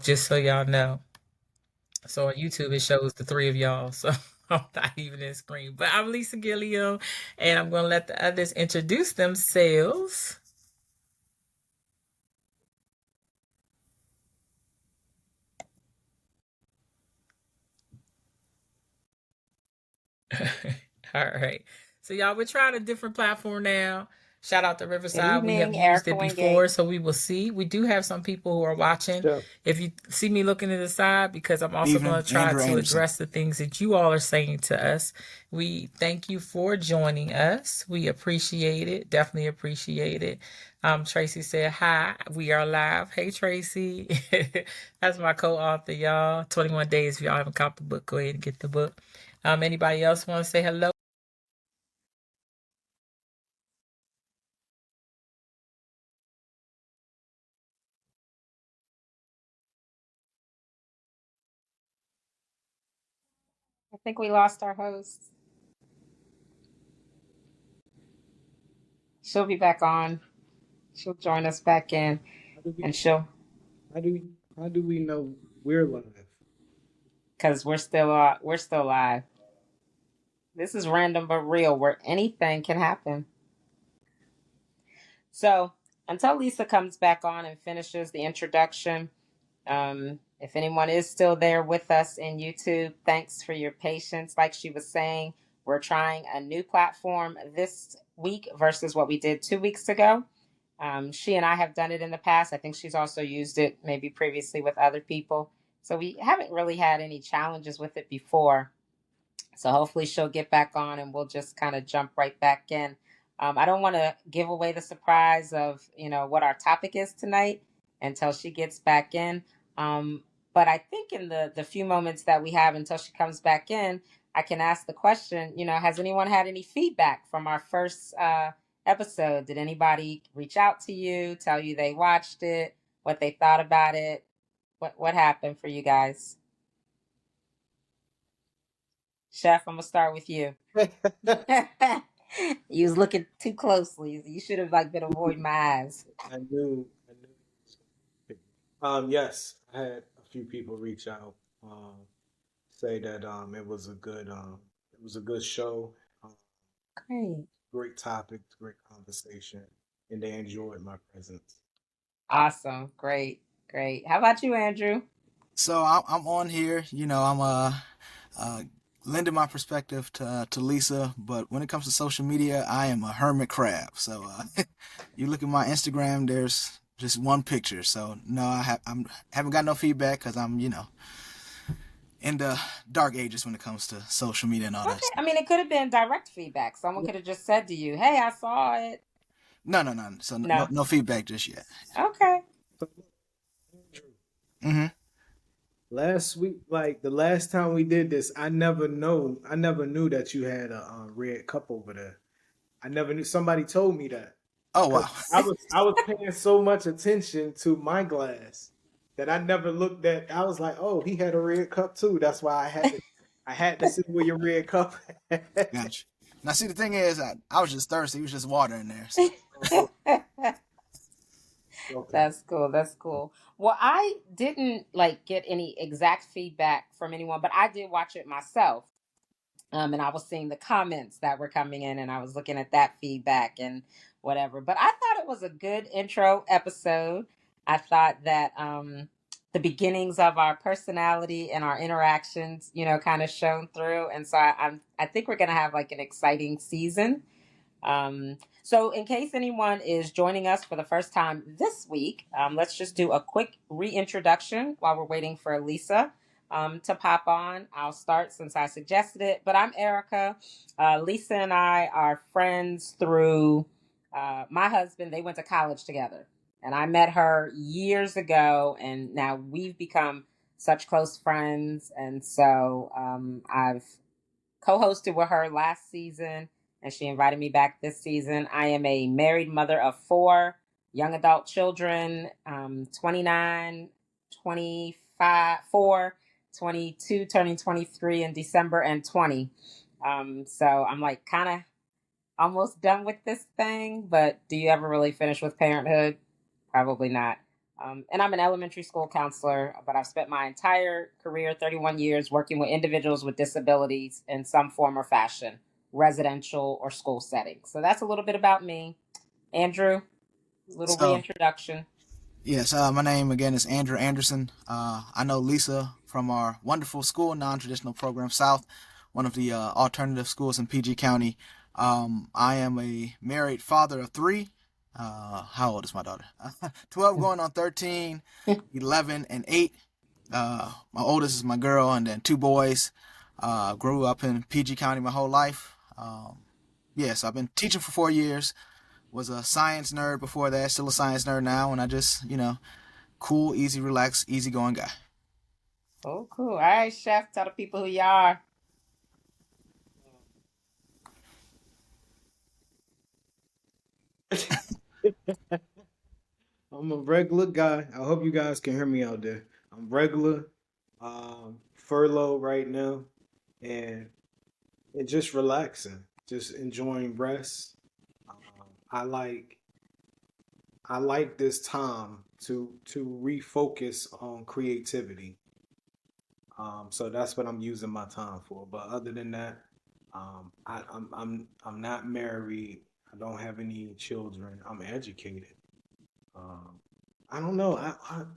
just so y'all know. So on YouTube, it shows the three of y'all. So I'm not even in screen. But I'm Lisa Gilliam, and I'm going to let the others introduce themselves. All right. So y'all, we're trying a different platform now. Shout out to Good Riverside. We have evening, used Erica it before, Wingate. so we will see. We do have some people who are watching. Chef. If you see me looking to the side, because I'm also going Evening, to try Andrew to Anderson. address the things that you all are saying to us. We thank you for joining us. We appreciate it. Definitely appreciate it. Tracy said, hi, we are live. Hey, Tracy. That's my co-author, y'all. 21 days. If y'all haven't caught the book, go ahead and get the book. Anybody else want to say hello? I think we lost our host. She'll be back on. She'll join us back in, How do we and she'll how do we how do we know we're live? because we're still live. This is random but real, where anything can happen. So until Lisa comes back on and finishes the introduction, if anyone is still there with us in YouTube, thanks for your patience. Like she was saying, we're trying a new platform this week versus what we did 2 weeks ago. She and I have done it in the past. I think she's also used it maybe previously with other people. So we haven't really had any challenges with it before. So hopefully she'll get back on and we'll just kind of jump right back in. I don't want to give away the surprise of, what our topic is tonight until she gets back in. But I think in the few moments that we have until she comes back in, I can ask the question, has anyone had any feedback from our first episode? Did anybody reach out to you, tell you they watched it, what they thought about it? What happened for you guys? Chef, I'm gonna start with you. You was looking too closely. You should have been avoiding my eyes. I knew. Yes, I had a few people reach out, say that it was a good show, um, Great. great topic, great conversation, and they enjoyed my presence. Awesome. Great. Great. How about you, Andrew? So I'm on here. I'm uh, lending my perspective to Lisa, but when it comes to social media, I am a hermit crab. So you look at my Instagram, there's just one picture. So no, haven't got no feedback because I'm in the dark ages when it comes to social media and all that Okay. stuff. I mean, it could have been direct feedback. Someone could have just said to you, "Hey, I saw it." No, no, no. So no, No. no feedback just yet. Okay. So, Andrew, Mm-hmm. last week, like the last time we did this, I never knew that you had a red cup over there. I never knew. Somebody told me that. Oh Cause wow. I was paying so much attention to my glass that I never looked at. I was like, oh, he had a red cup too. That's why I had to see where your red cup. Gotcha. Now see, the thing is, I was just thirsty. It was just water in there. So Okay. That's cool. That's cool. Well, I didn't get any exact feedback from anyone, but I did watch it myself. And I was seeing the comments that were coming in, and I was looking at that feedback and whatever. But I thought it was a good intro episode. I thought that the beginnings of our personality and our interactions, kind of shone through, and so I think we're gonna have an exciting season. So, in case anyone is joining us for the first time this week, let's just do a quick reintroduction while we're waiting for Lisa to pop on. I'll start since I suggested it, but I'm Erica. Lisa and I are friends through my husband. They went to college together, and I met her years ago, and now we've become such close friends. And so I've co-hosted with her last season, and she invited me back this season. I am a married mother of four young adult children, 29, 25, 4, 22, turning 23 in December, and 20. So I'm kind of almost done with this thing, but do you ever really finish with parenthood? Probably not. And I'm an elementary school counselor, but I've spent my entire career, 31 years, working with individuals with disabilities in some form or fashion, residential or school setting. So that's a little bit about me. Andrew, little So, reintroduction. yes, my name again is Andrew Anderson. I know Lisa from our wonderful school, non-traditional program South, one of the alternative schools in PG County. I am a married father of three. How old is my daughter? 12 going on 13, 11, and 8. My oldest is my girl, and then two boys. Grew up in PG County my whole life. Yes, I've been teaching for 4 years. Was a science nerd before that, still a science nerd now, and I just, cool, easy, relaxed, easygoing guy. Oh, cool. All right, Chef, tell the people who you are. I'm a regular guy. I hope you guys can hear me out there. I'm regular, furlough right now, and just relaxing, just enjoying rest. Um, I like I like this time to refocus on creativity. So that's what I'm using my time for. But other than that, I'm not married. I don't have any children. I'm educated. Um, I don't know.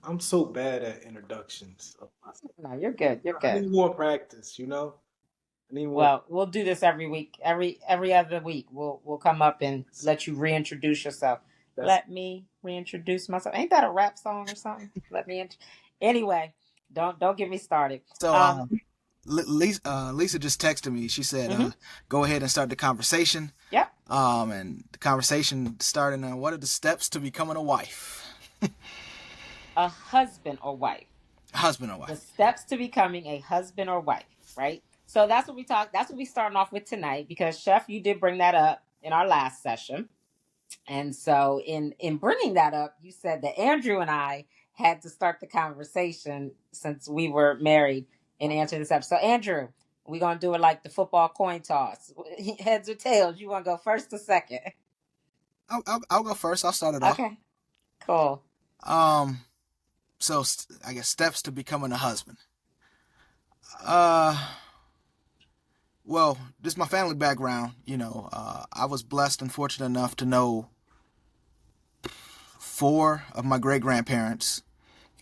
I'm so bad at introductions. No, you're good. You're I good. need more practice. I need more. Well, we'll do this every week. Every other week, we'll come up and let you reintroduce yourself. That's Let me reintroduce myself. Ain't that a rap song or something? Let me. Anyway, don't get me started. So, Um. Lisa just texted me. She said, Mhm. go ahead and start the conversation. Yep. And the conversation started on what are the steps to becoming a wife? A husband or wife. Husband or The wife. steps to becoming a husband or wife. Right. So that's what we talk. That's what we starting off with tonight because Chef, you did bring that up in our last session. And so in bringing that up, you said that Andrew and I had to start the conversation since we were married in answer to this episode. So Andrew, we're gonna do it like the football coin toss. Heads or tails? You wanna go first or second? I'll go first. I'll start it off. Okay, cool. Um, so I guess steps to becoming a husband. Uh, well, just my family background. I was blessed and fortunate enough to know four of my great grandparents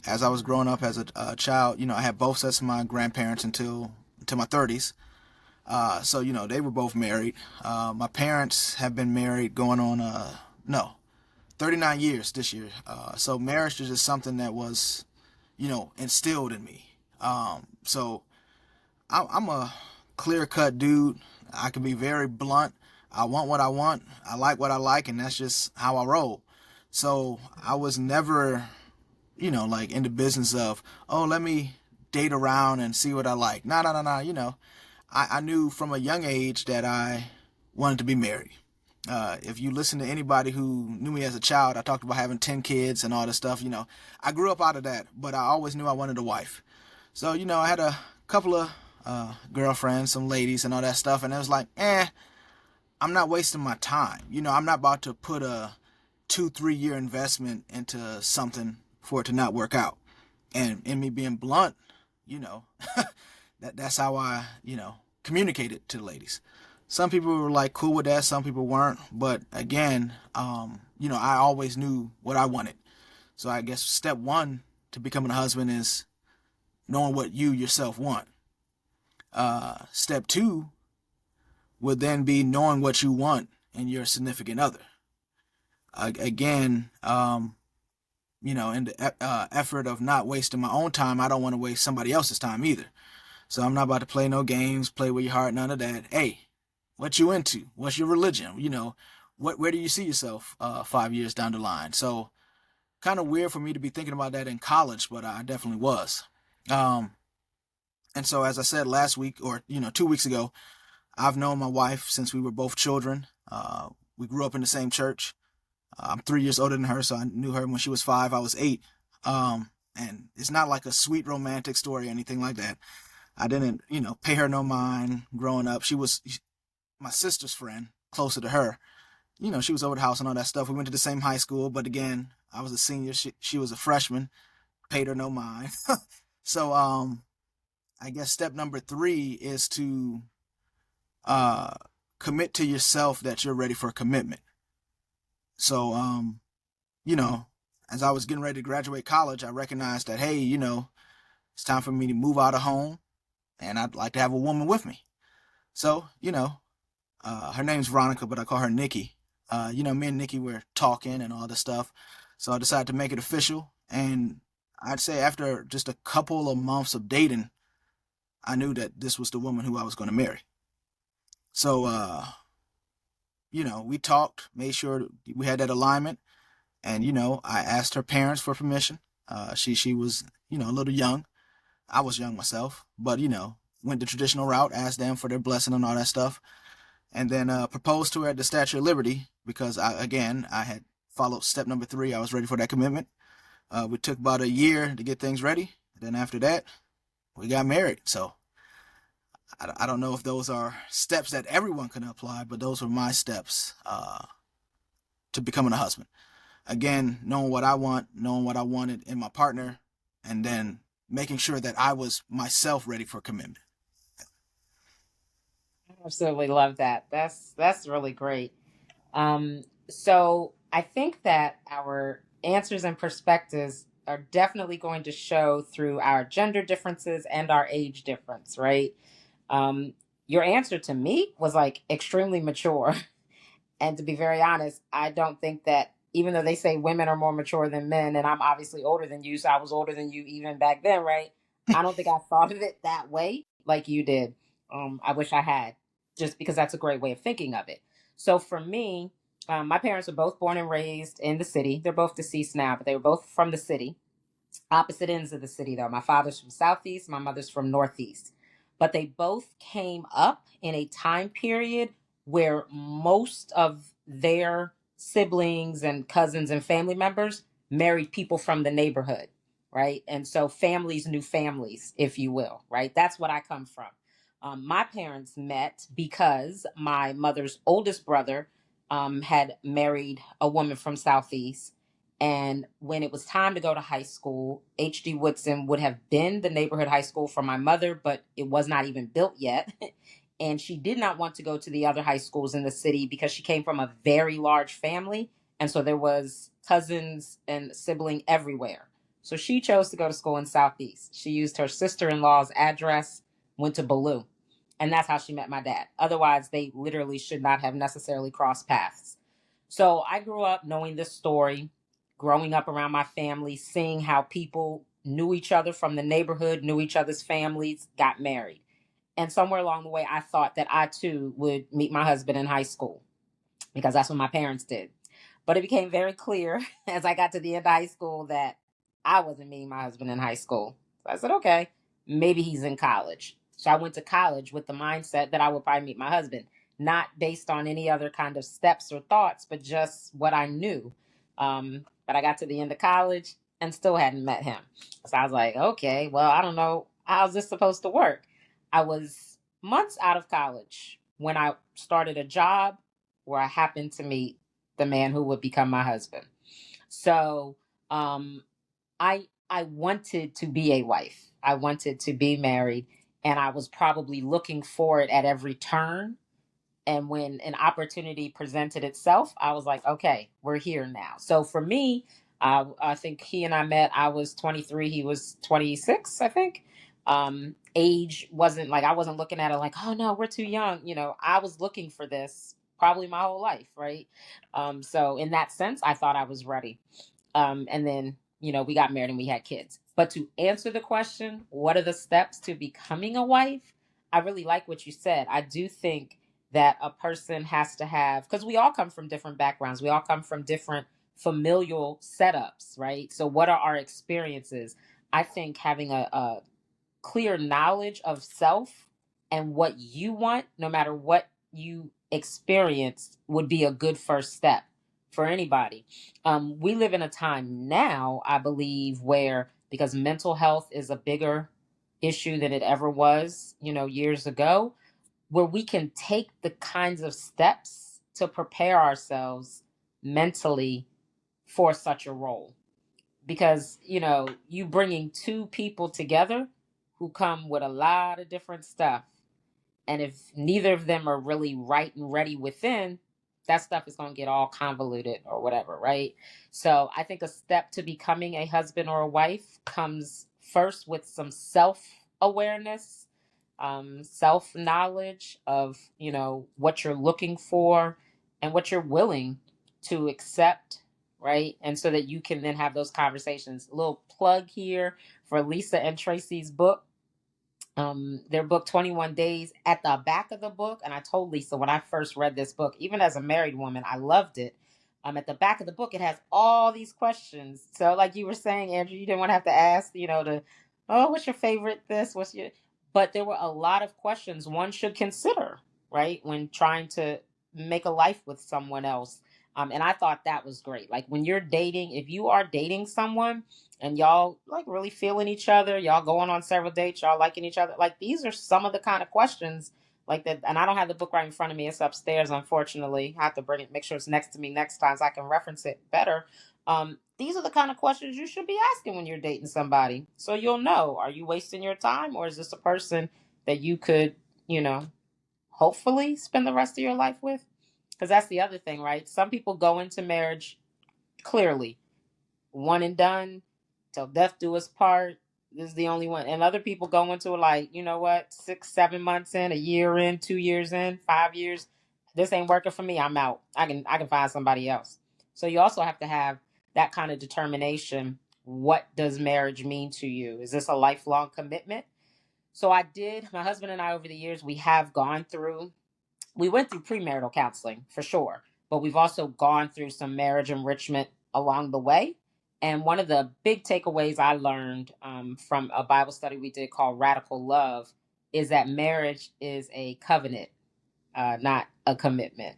as I was growing up as a child. I had both sets of my grandparents until my 30s. So they were both married. My parents have been married going on no 39 years this year. So marriage is just something that was instilled in me. So I'm a clear cut dude. I can be very blunt. I want what I want. I like what I like, and that's just how I roll. So I was never, like in the business of, oh, let me date around and see what I like. No, no, no, no. I knew from a young age that I wanted to be married. If you listen to anybody who knew me as a child, I talked about having 10 kids and all this stuff. I grew up out of that, but I always knew I wanted a wife. So, I had a couple of girlfriends, some ladies and all that stuff. And it was like, I'm not wasting my time. I'm not about to put a 2-3 year investment into something for it to not work out. And in me being blunt, that's how I, communicated to the ladies. Some people were like cool with that, some people weren't. But again, I always knew what I wanted. So I guess step one to becoming a husband is knowing what you yourself want. Step two would then be knowing what you want in your significant other. Again, in the effort of not wasting my own time, I don't want to waste somebody else's time either. So I'm not about to play no games, play with your heart, none of that. Hey, what you into? What's your religion? Where do you see yourself 5 years down the line? So kind of weird for me to be thinking about that in college, but I definitely was. And so, as I said last week, or 2 weeks ago, I've known my wife since we were both children. We grew up in the same church. I'm 3 years older than her, so I knew her when she was 5. I was 8. And it's not like a sweet romantic story or anything like that. I didn't, pay her no mind growing up. She was my sister's friend, closer to her. She was over the house and all that stuff. We went to the same high school, but again, I was a senior. She was a freshman. Paid her no mind. So I guess step number 3 is to uh, commit to yourself that you're ready for commitment. So you know, as I was getting ready to graduate college, I recognized that, hey, it's time for me to move out of home, and I'd like to have a woman with me. So her name's Veronica, but I call her Nikki. Me and Nikki were talking and all this stuff, so I decided to make it official. And I'd say after just a couple of months of dating, I knew that this was the woman who I was going to marry. So we talked, made sure we had that alignment, and I asked her parents for permission. She was a little young. I was young myself, but went the traditional route, asked them for their blessing and all that stuff, and then proposed to her at the Statue of Liberty because I had followed step number 3. I was ready for that commitment. We took about a year to get things ready. Then after that, we got married. So I don't know if those are steps that everyone can apply, but those were my steps to becoming a husband. Again, knowing what I want, knowing what I wanted in my partner, and then making sure that I was myself ready for commitment. I absolutely love that. That's really great. So I think that our answers and perspectives are definitely going to show through our gender differences and our age difference, right? Um, your answer to me was like extremely mature. And to be very honest, I don't think that even though they say women are more mature than men, and I'm obviously older than you, so I was older than you even back then, right? I don't think I thought of it that way like you did. I wish I had, just because that's a great way of thinking of it. So for me, my parents were both born and raised in the city. They're both deceased now, but they were both from the city. Opposite ends of the city, though. My father's from Southeast, my mother's from Northeast. But they both came up in a time period where most of their siblings and cousins and family members married people from the neighborhood, right? And so families knew families, if you will, right? That's what I come from. My parents met because my mother's oldest brother had married a woman from Southeast, and when it was time to go to high school, H.D. Woodson would have been the neighborhood high school for my mother, but it was not even built yet. And she did not want to go to the other high schools in the city because she came from a very large family. And so there was cousins and sibling everywhere. So she chose to go to school in Southeast. She used her sister-in-law's address, went to Ballou. And that's how she met my dad. Otherwise, they literally should not have necessarily crossed paths. So I grew up knowing this story, growing up around my family, seeing how people knew each other from the neighborhood, knew each other's families, got married. And somewhere along the way, I thought that I too would meet my husband in high school because that's what my parents did. But it became very clear as I got to the end of high school that I wasn't meeting my husband in high school. So I said, okay, maybe he's in college. So I went to college with the mindset that I would probably meet my husband, not based on any other kind of steps or thoughts, but just what I knew. But I got to the end of college and still hadn't met him. So I was like, okay, well, I don't know. How's this supposed to work? I was months out of college when I started a job where I happened to meet the man who would become my husband. So I wanted to be a wife. I wanted to be married, and I was probably looking for it at every turn. And when an opportunity presented itself, I was like, okay, we're here now. So for me, I think he and I met, I was 23, he was 26, I think. Age wasn't like, I wasn't looking at it like, oh no, we're too young. I was looking for this probably my whole life, right? So in that sense, I thought I was ready. And then, we got married and we had kids. But to answer the question, what are the steps to becoming a wife? I really like what you said. I do think that a person has to have, because we all come from different backgrounds, we all come from different familial setups, right? So what are our experiences? I think having a clear knowledge of self and what you want, no matter what you experience, would be a good first step for anybody. We live in a time now, I believe, where because mental health is a bigger issue than it ever was, years ago, where we can take the kinds of steps to prepare ourselves mentally for such a role, because you bringing two people together who come with a lot of different stuff, and if neither of them are really right and ready within, that stuff is going to get all convoluted or whatever, right? So I think a step to becoming a husband or a wife comes first with some self awareness, self knowledge of what you're looking for and what you're willing to accept, right? And so that you can then have those conversations. A little plug here for Lisa and Tracy's book, their book 21 Days. At the back of the book, and I told Lisa when I first read this book, even as a married woman, I loved it. At the back of the book, it has all these questions. So like you were saying, Andrew, you didn't want to have to ask, what's your favorite this, what's your, but there were a lot of questions one should consider, right, when trying to make a life with someone else. And I thought that was great. Like when you're dating, if you are dating someone and y'all like really feeling each other, y'all going on several dates, y'all liking each other, like these are some of the kind of questions like that. And I don't have the book right in front of me, it's upstairs, unfortunately. I have to bring it, make sure it's next to me next time so I can reference it better. These are the kind of questions you should be asking when you're dating somebody, so you'll know, are you wasting your time, or is this a person that you could hopefully spend the rest of your life with? Because that's the other thing, right? Some people go into marriage clearly one and done, till death do us part. This is the only one. And other people go into it like, you know what, 6 7 months in, a year in, 2 years in, 5 years, this ain't working for me, I'm out. I can find somebody else. So you also have to have that kind of determination. What does marriage mean to you? Is this a lifelong commitment? So my husband and I, over the years, we went through premarital counseling for sure, but we've also gone through some marriage enrichment along the way. And one of the big takeaways I learned from a Bible study we did called Radical Love is that marriage is a covenant, not a commitment,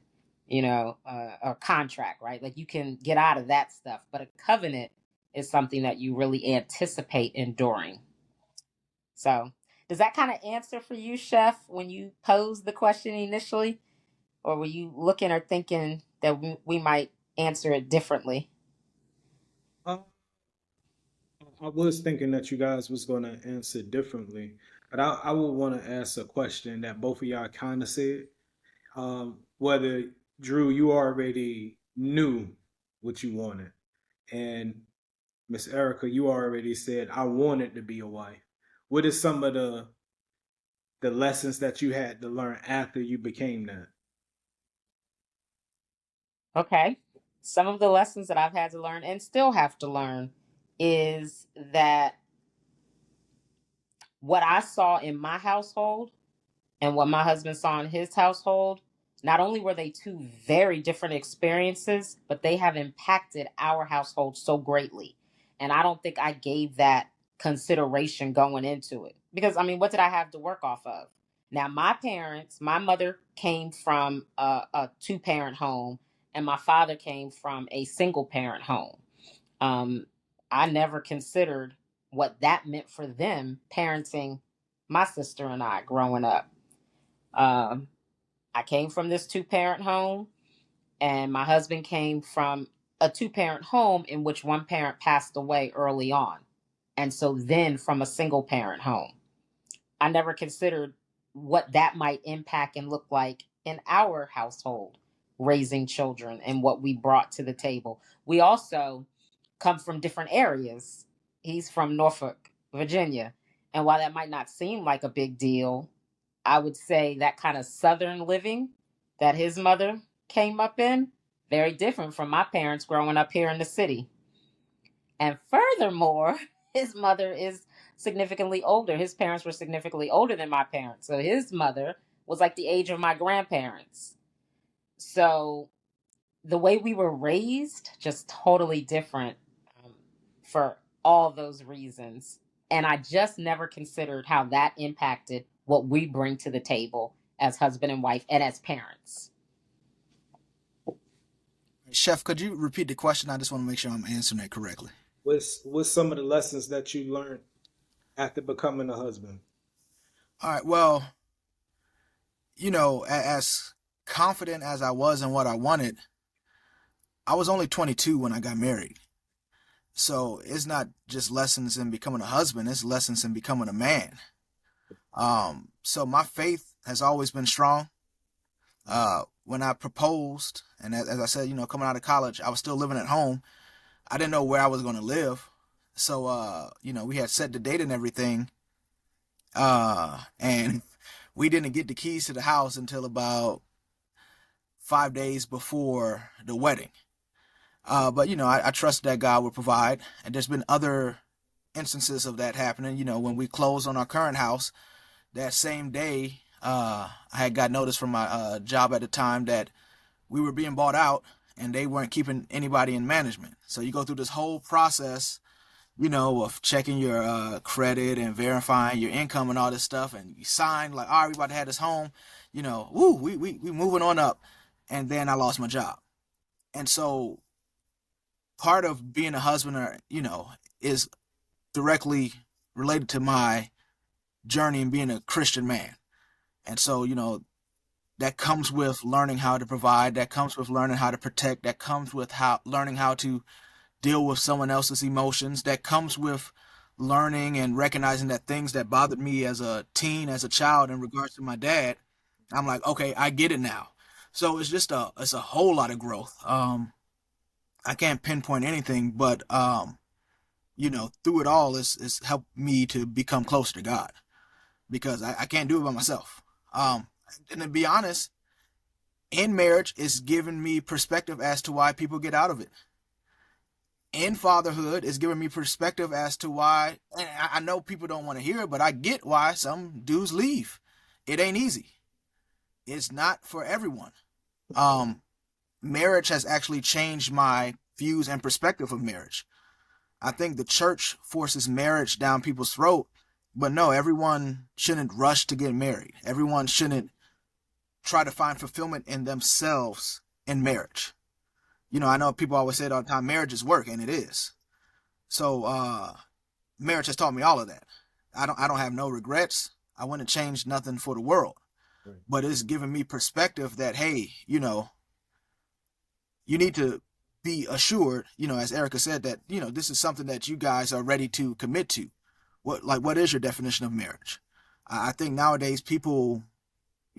a contract, right? Like you can get out of that stuff, but a covenant is something that you really anticipate enduring. So, does that kind of answer for you, Chef, when you posed the question initially? Or were you looking or thinking that we might answer it differently? Uh, I was thinking that you guys was going to answer differently, but I would want to ask a question that both of y'all kind of said. Whether Drew, you already knew what you wanted, and Miss Erica, you already said I wanted to be a wife. What is some of the lessons that you had to learn after you became that? Okay. Some of the lessons that I've had to learn and still have to learn is that what I saw in my household and what my husband saw in his household, not only were they two very different experiences, but they have impacted our household so greatly. And I don't think I gave that consideration going into it. Because, I mean, what did I have to work off of? Now, my mother came from a two-parent home, and my father came from a single-parent home. Um, I never considered what that meant for them parenting my sister and I growing up. Um, I came from this two parent home, and my husband came from a two parent home in which one parent passed away early on. And so then from a single parent home. I never considered what that might impact and look like in our household, raising children and what we brought to the table. We also come from different areas. He's from Norfolk, Virginia. And while that might not seem like a big deal, I would say that kind of southern living that his mother came up in, very different from my parents growing up here in the city. And furthermore, his mother is significantly older. His parents were significantly older than my parents. So his mother was like the age of my grandparents. So the way we were raised, just totally different, for all those reasons. And I just never considered how that impacted what we bring to the table as husband and wife and as parents. Chef, could you repeat the question? I just want to make sure I'm answering it correctly. What's some of the lessons that you learned after becoming a husband? All right. Well, as confident as I was in what I wanted, I was only 22 when I got married. So it's not just lessons in becoming a husband, it's lessons in becoming a man. So my faith has always been strong. When I proposed, and as I said, coming out of college, I was still living at home. I didn't know where I was going to live. So, we had set the date and everything. And we didn't get the keys to the house until about 5 days before the wedding. But I trust that God will provide. And there's been other instances of that happening. When we closed on our current house, that same day, I had got notice from my job at the time that we were being bought out and they weren't keeping anybody in management. So you go through this whole process, of checking your credit and verifying your income and all this stuff. And you sign like, all right, we about to have this home, woo, we moving on up. And then I lost my job. And so part of being a husband, is directly related to my journey in being a Christian man. And so, that comes with learning how to provide, that comes with learning how to protect, that comes with learning how to deal with someone else's emotions, that comes with learning and recognizing that things that bothered me as a teen, as a child in regards to my dad, I'm like, okay, I get it now. So it's a whole lot of growth. I can't pinpoint anything, but through it all, it's helped me to become closer to God because I can't do it by myself. And to be honest, in marriage, it's given me perspective as to why people get out of it. In fatherhood, it's given me perspective as to why, and I know people don't want to hear it, but I get why some dudes leave. It ain't easy. It's not for everyone. Marriage has actually changed my views and perspective of marriage. I think the church forces marriage down people's throat, but no, everyone shouldn't rush to get married. Everyone shouldn't try to find fulfillment in themselves in marriage. I know people always say it all the time, marriage is work, and it is. So, marriage has taught me all of that. I don't have no regrets. I wouldn't change nothing for the world, Right. but it's given me perspective that, hey, you need to be assured, as Erica said, that, this is something that you guys are ready to commit to. What is your definition of marriage? I think nowadays people,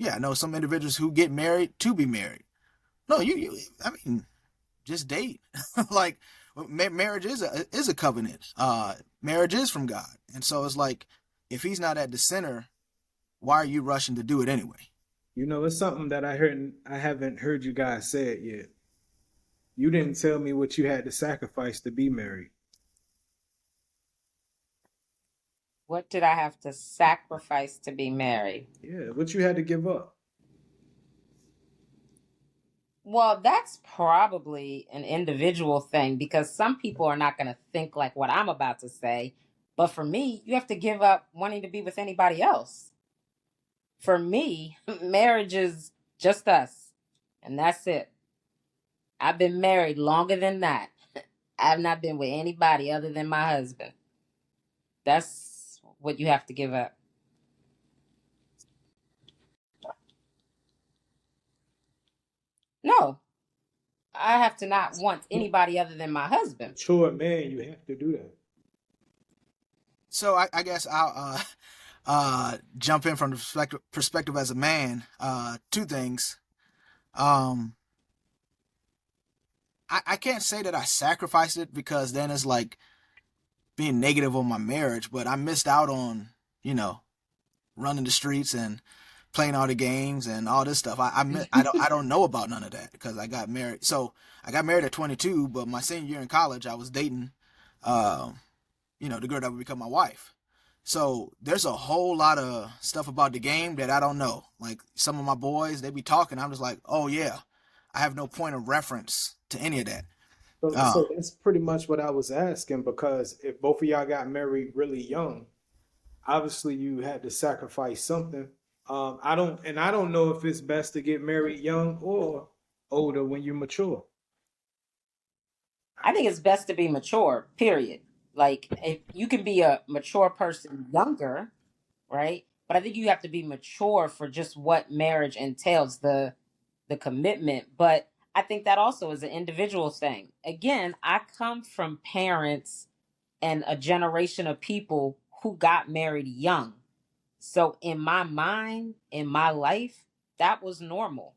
I know some individuals who get married to be married. No, I mean, just date. Like, marriage is a covenant. Marriage is from God. And so it's like, if he's not at the center, why are you rushing to do it anyway? It's something that I haven't heard you guys say it yet. You didn't tell me what you had to sacrifice to be married. What did I have to sacrifice to be married? Yeah, what you had to give up. Well, that's probably an individual thing because some people are not going to think like what I'm about to say. But for me, you have to give up wanting to be with anybody else. For me, marriage is just us, and that's it. I've been married longer than that. I've not been with anybody other than my husband. That's what you have to give up. No, I have to not want anybody other than my husband. Mature man, you have to do that. So I guess I'll jump in from the perspective as a man. Two things. Um, I can't say that I sacrificed it because then it's like being negative on my marriage, but I missed out on, running the streets and playing all the games and all this stuff. I don't know about none of that because I got married. So I got married at 22, but my senior year in college, I was dating, uh, the girl that would become my wife. So there's a whole lot of stuff about the game that I don't know. Like some of my boys, they be talking. I'm just like, oh yeah, I have no point of reference to any of that. So that's pretty much what I was asking because if both of y'all got married really young, obviously you had to sacrifice something. I don't know if it's best to get married young or older when you're mature. I think it's best to be mature, period. Like, if you can be a mature person younger, right? But I think you have to be mature for just what marriage entails, the commitment. But I think that also is an individual thing. Again, I come from parents and a generation of people who got married young. So in my mind, in my life, that was normal.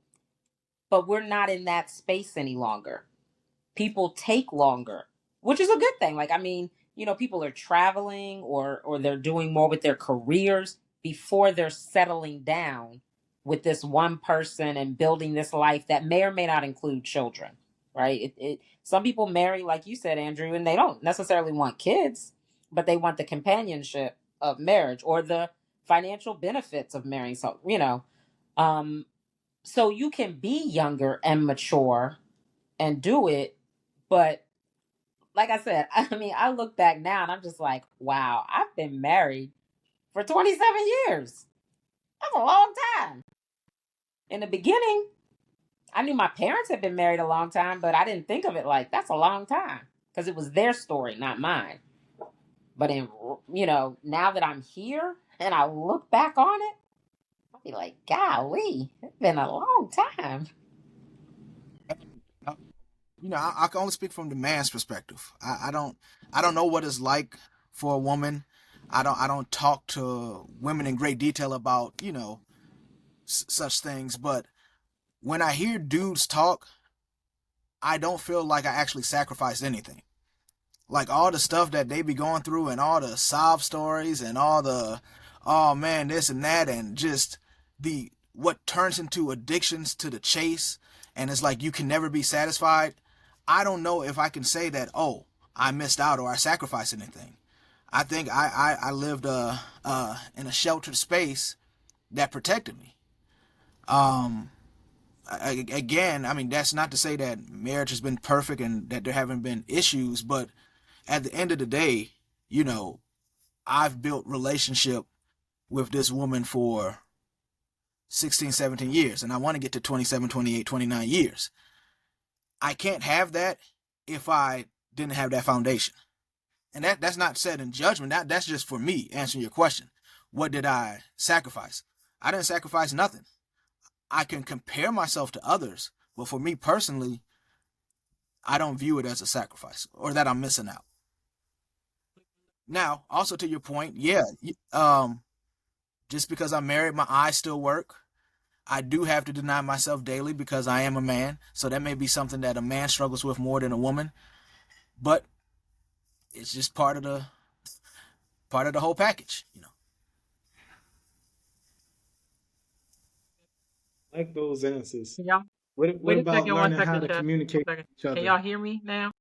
But we're not in that space any longer. People take longer, which is a good thing. Like, I mean, people are traveling or they're doing more with their careers before they're settling down with this one person and building this life that may or may not include children, right? Some people marry, like you said, Andrew, and they don't necessarily want kids, but they want the companionship of marriage or the financial benefits of marrying. So, um, so you can be younger and mature and do it, but like I said, I mean, I look back now and I'm just like, wow, I've been married for 27 years. That's a long time. In the beginning, I knew my parents had been married a long time, but I didn't think of it like that's a long time because it was their story, not mine. But now that I'm here and I look back on it, I'll be like, golly, it's been a long time. Uh, I can only speak from the man's perspective. I don't know what it's like for a woman. I don't talk to women in great detail about such things. But when I hear dudes talk, I don't feel like I actually sacrificed anything. Like all the stuff that they be going through and all the sob stories and all the oh man this and that and just the what turns into addictions to the chase, and it's like you can never be satisfied. I don't know if I can say that, oh, I missed out or I sacrificed anything. I think I lived in a sheltered space that protected me. Um, Again, I mean, that's not to say that marriage has been perfect and that there haven't been issues, but at the end of the day, you know, I've built relationship with this woman for 16, 17 years, and I want to get to 27, 28, 29 years. I can't have that if I didn't have that foundation. And that's not said in judgment. That's just for me answering your question. What did I sacrifice? I didn't sacrifice nothing. I can compare myself to others, but for me personally, I don't view it as a sacrifice or that I'm missing out. Now, also to your point, yeah, just because I'm married, my eyes still work. I do have to deny myself daily because I am a man, so that may be something that a man struggles with more than a woman, but it's just part of the whole package. I like those answers. Can y'all What wait a about second, one learning how second, to Chef. communicate One with second. each Can other? y'all hear me now?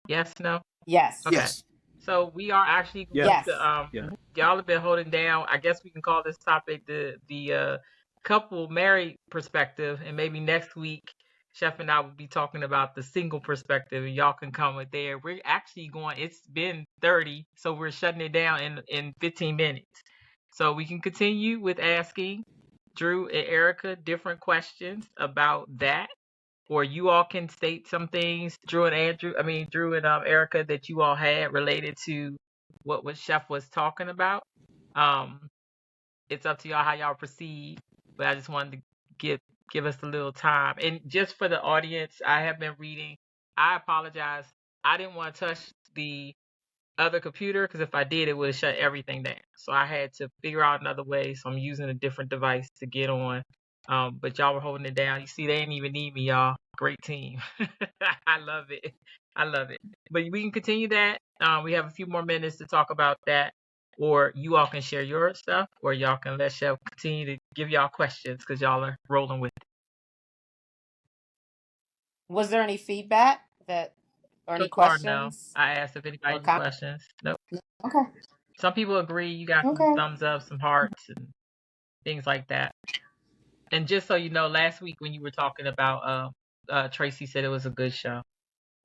Yes, no? Yes. Okay. Yes. So we are actually going Yes. Yes. to Yeah. y'all have been holding down. I guess we can call this topic the couple married perspective, and maybe next week Chef and I will be talking about the single perspective, and y'all can come with there. We're actually going. It's been 30, so we're shutting it down in 15 minutes. So we can continue with asking Drew and Erica different questions about that, or you all can state some things, Drew and Erica, that you all had related to what Chef was talking about. Um, it's up to y'all how y'all proceed, but I just wanted to give us a little time. And just for the audience, I have been reading. I apologize. I didn't want to touch the other computer because if I did, it would shut everything down. So I had to figure out another way. So I'm using a different device to get on. But y'all were holding it down. You see, they didn't even need me, y'all. Great team. I love it. I love it. But we can continue that. We have a few more minutes to talk about that. Or you all can share your stuff, or y'all can let Chef continue to give y'all questions because y'all are rolling with it. Was there any feedback or So any far, no. questions I asked if anybody or had any comments? questions. Nope. Okay. Some people agree. You got some Okay. thumbs up, some hearts, and things like that. And just so you know, last week when you were talking about Tracy said it was a good show.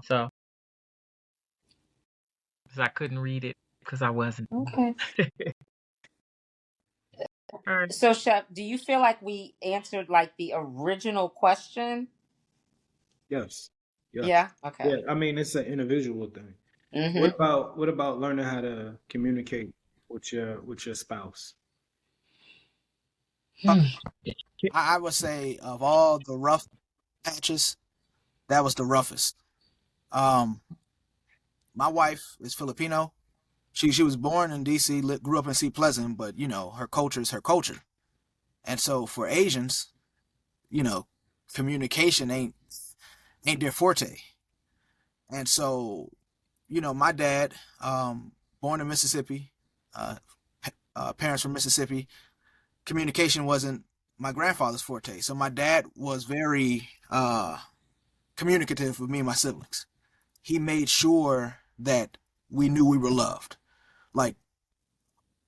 So, because I couldn't read it because I wasn't. Okay. All right. So, Chef, do you feel like we answered like the original question? Yes. Yes. Yeah. Okay. Yeah. I mean, it's an individual thing. Mm-hmm. What about learning how to communicate with your spouse? Uh, Hmm. I would say of all the rough patches, that was the roughest. Um, my wife is Filipino. She was born in D.C., grew up in Sea Pleasant, but her culture is her culture. And so for Asians, you know, communication ain't their forte. And so, my dad, born in Mississippi, uh, parents from Mississippi, communication wasn't my grandfather's forte. So my dad was very communicative with me and my siblings. He made sure that we knew we were loved. Like,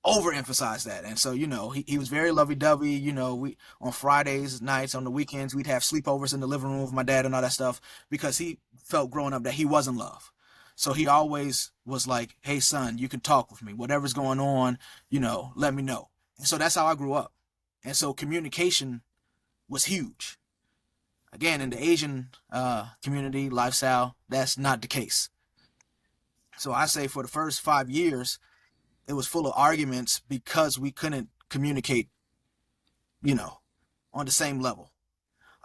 overemphasize that. And so, he was very lovey dovey. We on Fridays nights, on the weekends, we'd have sleepovers in the living room with my dad and all that stuff because he felt growing up that he wasn't loved. So he always was like, "Hey son, you can talk with me. Whatever's going on, let me know." And so that's how I grew up. And so communication was huge. Again, in the Asian community lifestyle, that's not the case. So I say for the first 5 years, it was full of arguments because we couldn't communicate, you know, on the same level.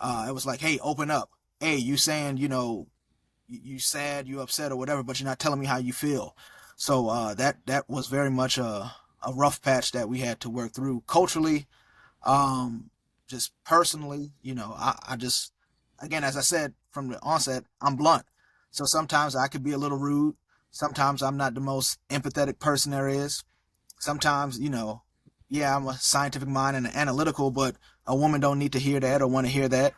It was like, hey, open up. Hey, you saying, you sad, you upset or whatever, but you're not telling me how you feel. So that was very much a rough patch that we had to work through culturally, just personally. I just, again, as I said from the onset, I'm blunt. So sometimes I could be a little rude. Sometimes I'm not the most empathetic person there is. Sometimes, yeah, I'm a scientific mind and analytical, but a woman don't need to hear that or want to hear that.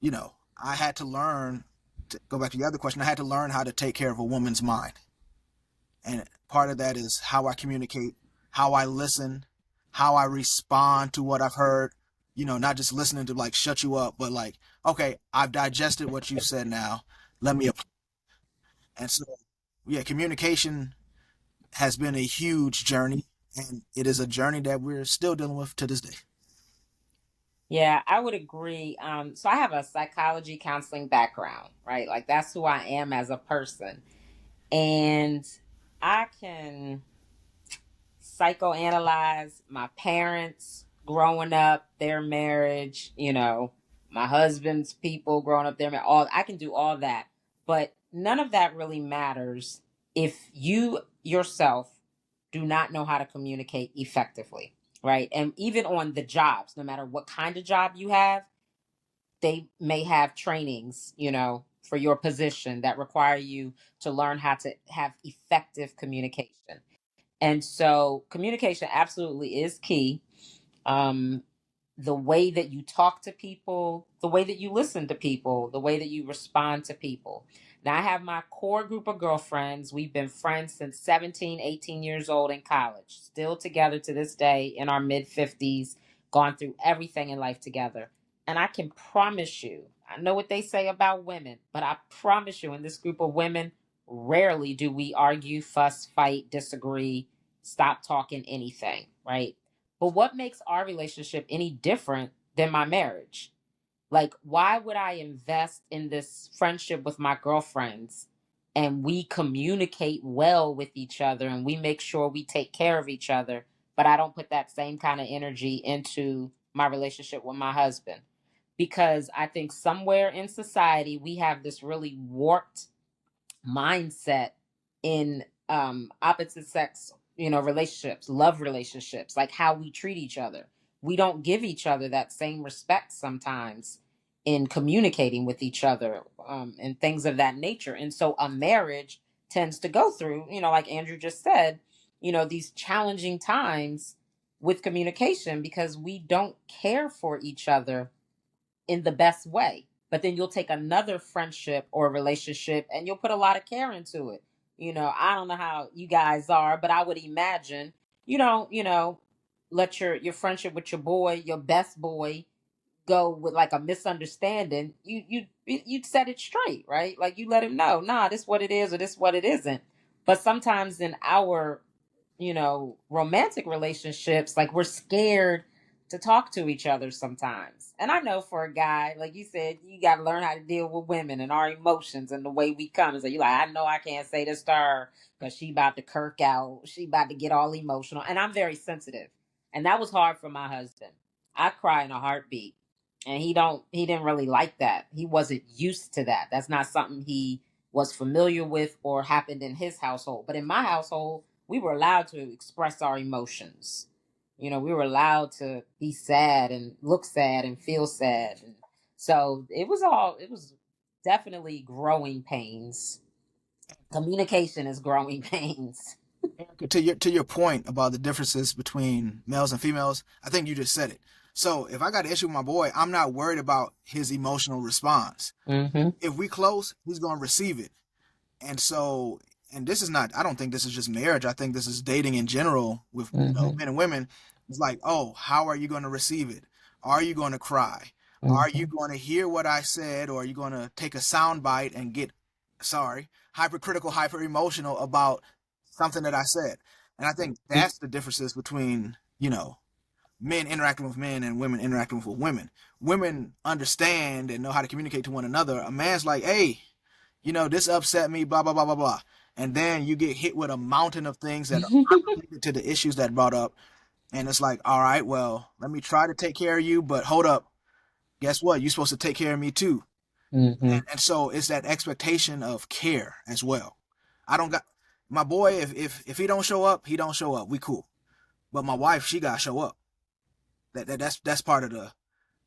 I had to learn to go back to the other question. I had to learn how to take care of a woman's mind. And part of that is how I communicate, how I listen, how I respond to what I've heard, not just listening to like shut you up, but like, okay, I've digested what you said now. Let me apply. And so, yeah, communication has been a huge journey, and it is a journey that we're still dealing with to this day. Yeah, I would agree. So I have a psychology counseling background, right? Like that's who I am as a person. And I can psychoanalyze my parents growing up, their marriage, my husband's people growing up, all I can do all that. But none of that really matters if you yourself do not know how to communicate effectively, right? And even on the jobs, no matter what kind of job you have, they may have trainings, for your position that require you to learn how to have effective communication. And so communication absolutely is key. Um, the way that you talk to people, the way that you listen to people, the way that you respond to people. Now, I have my core group of girlfriends. We've been friends since 17, 18 years old in college, still together to this day in our mid 50s, gone through everything in life together. And I can promise you, I know what they say about women, but I promise you, in this group of women, rarely do we argue, fuss, fight, disagree, stop talking, anything, right? But what makes our relationship any different than my marriage? Like, why would I invest in this friendship with my girlfriends and we communicate well with each other and we make sure we take care of each other, but I don't put that same kind of energy into my relationship with my husband? Because I think somewhere in society, we have this really warped mindset in opposite sex, relationships, love relationships, like how we treat each other. We don't give each other that same respect sometimes in communicating with each other, and things of that nature. And so a marriage tends to go through, like Andrew just said, these challenging times with communication because we don't care for each other in the best way. But then you'll take another friendship or relationship and you'll put a lot of care into it. I don't know how you guys are, but I would imagine you don't, let your friendship with your boy, your best boy, go with like a misunderstanding. You'd set it straight, right? Like you let him know, nah, this what it is or this what it isn't. But sometimes in our romantic relationships, like we're scared to talk to each other sometimes. And I know for a guy, like you said, you got to learn how to deal with women and our emotions and the way we come. And so you're like, I know I can't say this to her because she about to kirk out. She about to get all emotional. And I'm very sensitive. And that was hard for my husband. I cry in a heartbeat. and he didn't really like that. He wasn't used to that. That's not something he was familiar with or happened in his household. But in my household, we were allowed to express our emotions. You know, we were allowed to be sad and look sad and feel sad. And so it was definitely growing pains. Communication is growing pains. Erica, to your point about the differences between males and females, I think you just said it. So if I got an issue with my boy, I'm not worried about his emotional response. Mm-hmm. If we close, he's gonna receive it. And so, and this is not, I don't think this is just marriage. I think this is dating in general with, Mm-hmm. men and women. It's like, oh, how are you going to receive it? Are you going to cry? Are you Mm-hmm. going to hear what I said? Or are you going to take a sound bite and get, sorry, hypercritical, hyper emotional about something that I said? And I think that's the differences between, men interacting with men and women interacting with women. Women understand and know how to communicate to one another. A man's like, hey, this upset me, blah, blah, blah, blah, blah. And then you get hit with a mountain of things that are unrelated to the issues that brought up. And it's like, all right, well, let me try to take care of you, but hold up. Guess what? You're supposed to take care of me too. Mm-hmm. And so it's that expectation of care as well. I don't got my boy, if he don't show up, he don't show up. We cool. But my wife, she gotta show up. That's part of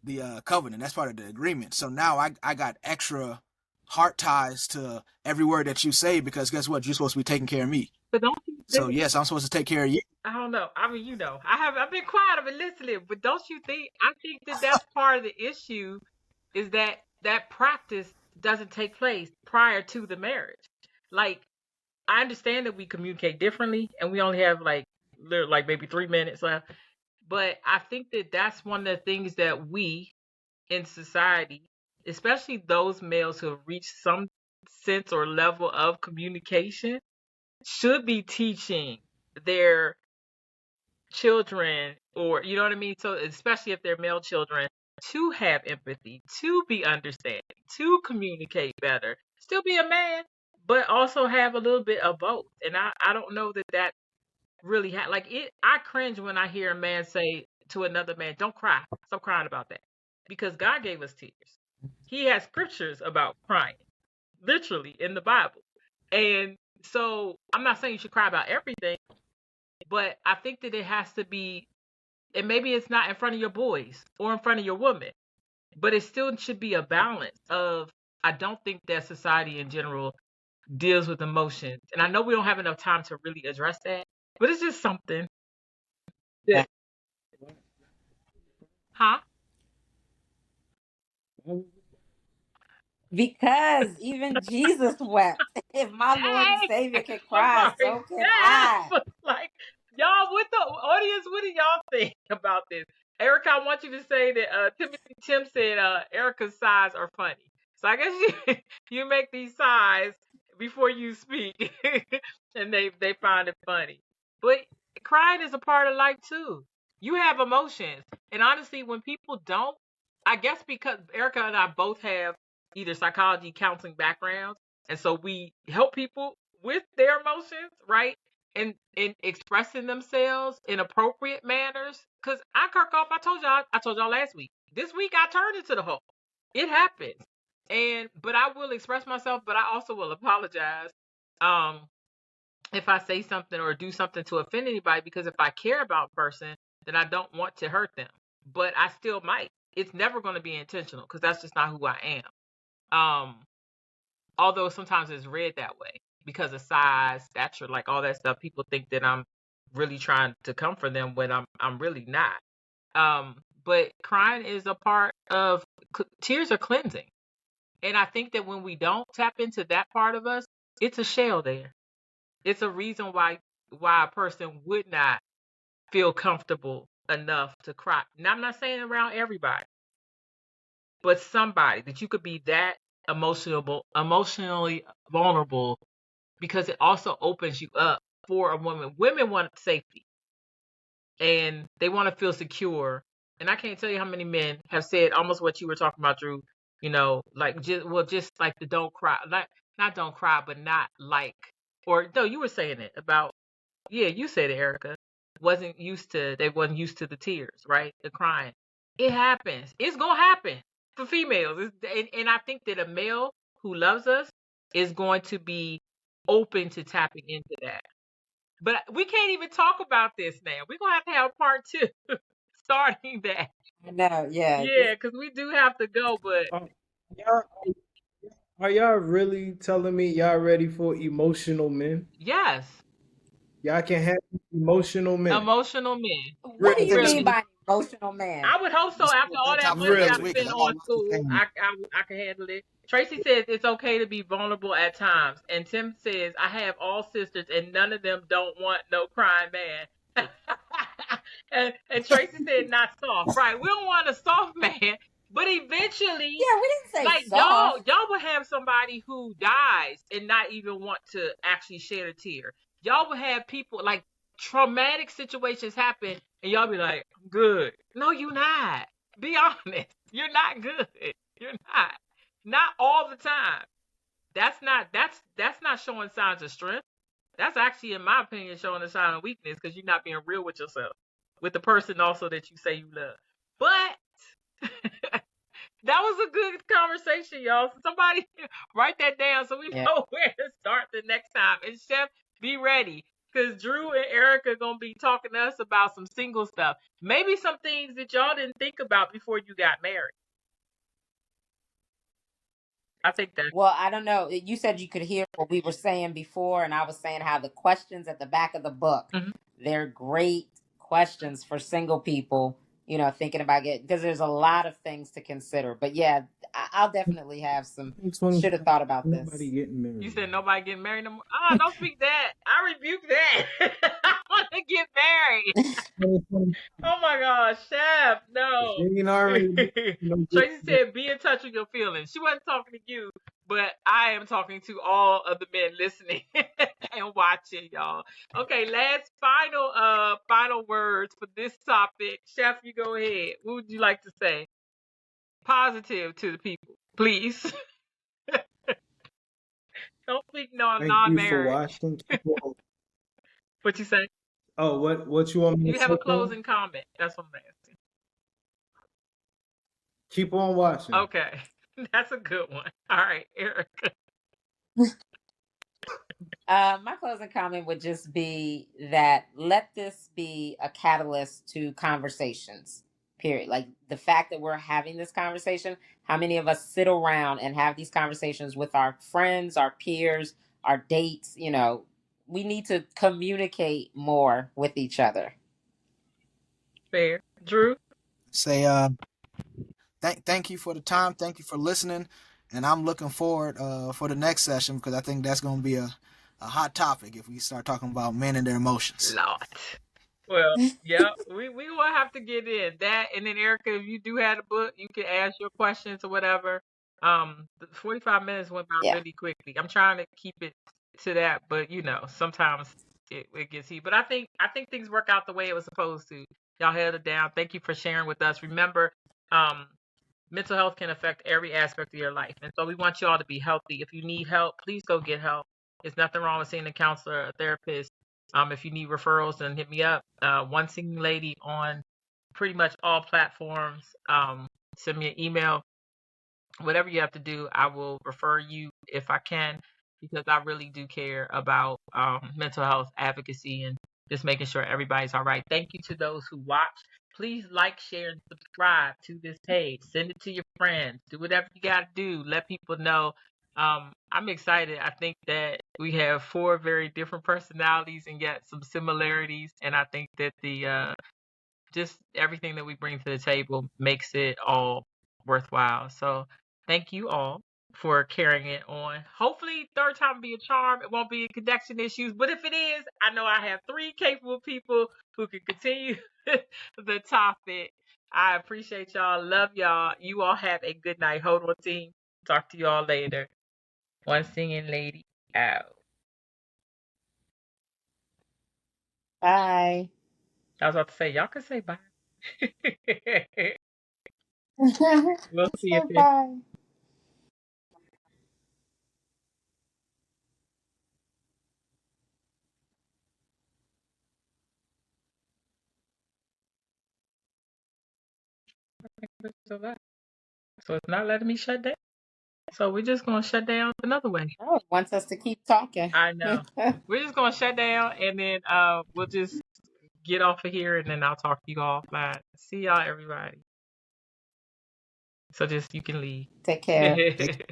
the covenant. That's part of the agreement. So now I got extra heart ties to every word that you say because guess what? You're supposed to be taking care of me. But don't you So think? yes, I'm supposed to take care of you. I don't know. I mean, I've been quiet, I've been listening, but don't you think? I think that that's part of the issue is that that practice doesn't take place prior to the marriage. Like, I understand that we communicate differently, and we only have like maybe 3 minutes left. But I think that that's one of the things that we in society, especially those males who have reached some sense or level of communication, should be teaching their children, or you know what I mean? So especially if they're male children, to have empathy, to be understanding, to communicate better, still be a man, but also have a little bit of both. And I don't know that that really like it. I cringe when I hear a man say to another man, "Don't cry, stop crying about that," because God gave us tears. He has scriptures about crying, literally in the Bible. And so I'm not saying you should cry about everything, but I think that it has to be, and maybe it's not in front of your boys or in front of your woman, but it still should be a balance of, I don't think that society in general deals with emotions. And I know we don't have enough time to really address that, but it's just something that, huh? Because even Jesus wept. If my Lord and Savior Dang! can I'm cry, sorry. so can I. Damn! Like, y'all, what the audience, what do y'all think about this? Erica, I want you to say that Timothy Tim said Erica's sighs are funny. So I guess you you make these sighs before you speak, and they find it funny. But crying is a part of life too. You have emotions, and honestly, when people don't, I guess because Erica and I both have either psychology, counseling backgrounds, and so we help people with their emotions, right? And in expressing themselves in appropriate manners. Cause I kirk off, I told y'all last week. This week I turned into the Hulk. It happens. And but I will express myself, but I also will apologize. Um, if I say something or do something to offend anybody, because if I care about a person, then I don't want to hurt them. But I still might. It's never going to be intentional because that's just not who I am. Although sometimes it's read that way because of size, stature, like all that stuff. People think that I'm really trying to come for them when I'm really not. But crying is a part of, tears are cleansing, and I think that when we don't tap into that part of us, it's a shell there. It's a reason why a person would not feel comfortable enough to cry. Now I'm not saying around everybody, but somebody that you could be that emotionally vulnerable, because it also opens you up for a woman. Women want safety and they want to feel secure. And I can't tell you how many men have said almost what you were talking about, Drew. Like just like the don't cry, like not don't cry, but not like, or no, you were saying it about, yeah, you said it, Erica. They wasn't used to the tears, right? The crying. It happens. It's gonna happen for females. And I think that a male who loves us is going to be open to tapping into that. But we can't even talk about this now. We're gonna have part two starting that. I know, yeah. Yeah, because we do have to go, but Are y'all, are y'all really telling me y'all ready for emotional men? yes, Y'all can have emotional men. emotional men. What do Really? you mean Really. by an emotional man? I would hope so. Let's After put all that that topic up money I next Really? week because spent I got on lots of school, things. I can handle it. Tracy says it's okay to be vulnerable at times, and Tim says I have all sisters, and none of them don't want no crying man. And Tracy said not soft, right? We don't want a soft man, but eventually, Yeah, we didn't say like y'all, soft. y'all would have somebody who dies and not even want to actually shed a tear. Y'all would have people like traumatic situations happen, and y'all be like, "I'm good." No, you're not. Be honest. You're not good. You're not. Not all the time. That's not showing signs of strength. That's actually, in my opinion, showing a sign of weakness because you're not being real with yourself, with the person also that you say you love. But that was a good conversation, y'all. So somebody write that down so we Yeah. know where to start the next time. And Chef, be ready. Because Drew and Erica are going to be talking to us about some single stuff. Maybe some things that y'all didn't think about before you got married. I think that. Well, I don't know. You said you could hear what we were saying before, and I was saying how the questions at the back of the book, Mhm. they're great questions for single people, thinking about it, because there's a lot of things to consider. But yeah, I'll definitely have some, should have 25, thought about nobody this. getting You married. said nobody getting married no more? Ah, don't speak that. I rebuke that. I want to get married. 2020, Oh my gosh, Chef, if no. you ain't already, Tracy said, be in touch with your feelings. She wasn't talking to you, but I am talking to all of the men listening and watching, y'all. Okay, last final words for this topic. Chef, you go ahead. What would you like to say? Positive to the people, please. Don't speak no thank you for non-marriage. watching. Keep on. What you say? Oh, what you want me to You have say? a Now? closing comment. That's what I'm asking. Keep on watching. Okay. That's a good one. All right, Erica. My closing comment would just be that let this be a catalyst to conversations, period. Like the fact that we're having this conversation, how many of us sit around and have these conversations with our friends, our peers, our dates? We need to communicate more with each other. Fair. Drew? Say thank you for the time. Thank you for listening, and I'm looking forward for the next session because I think that's going to be a hot topic if we start talking about men and their emotions. Lord. Well, yeah, we will have to get in that, and then Erica, if you do have a book, you can ask your questions or whatever. The 45 minutes went by Yeah. really quickly. I'm trying to keep it to that, but sometimes it gets heat. But I think things work out the way it was supposed to. Y'all held it down. Thank you for sharing with us. Remember, um, mental health can affect every aspect of your life. And so we want you all to be healthy. If you need help, please go get help. There's nothing wrong with seeing a counselor, a therapist. If you need referrals, then hit me up. One Singing Lady on pretty much all platforms. Send me an email. Whatever you have to do, I will refer you if I can, because I really do care about mental health advocacy and just making sure everybody's all right. Thank you to those who watch. Please like, share, and subscribe to this page. Send it to your friends. Do whatever you got to do. Let people know. I'm excited. I think that we have four very different personalities and yet some similarities. And I think that the just everything that we bring to the table makes it all worthwhile. So thank you all for carrying it on. Hopefully, third time will be a charm. It won't be connection issues. But if it is, I know I have three capable people who can continue the topic. I appreciate y'all. Love y'all. You all have a good night. Hold on, team. Talk to y'all later. One Singing Lady out. Bye. I was about to say, y'all can say bye. We'll I see you said then. bye. So it's not letting me shut down. So we're just gonna shut down another way. Oh, it wants us to keep talking. I know. We're just gonna shut down and then we'll just get off of here and then I'll talk to you all offline. See y'all everybody. So just you can leave. Take care. Take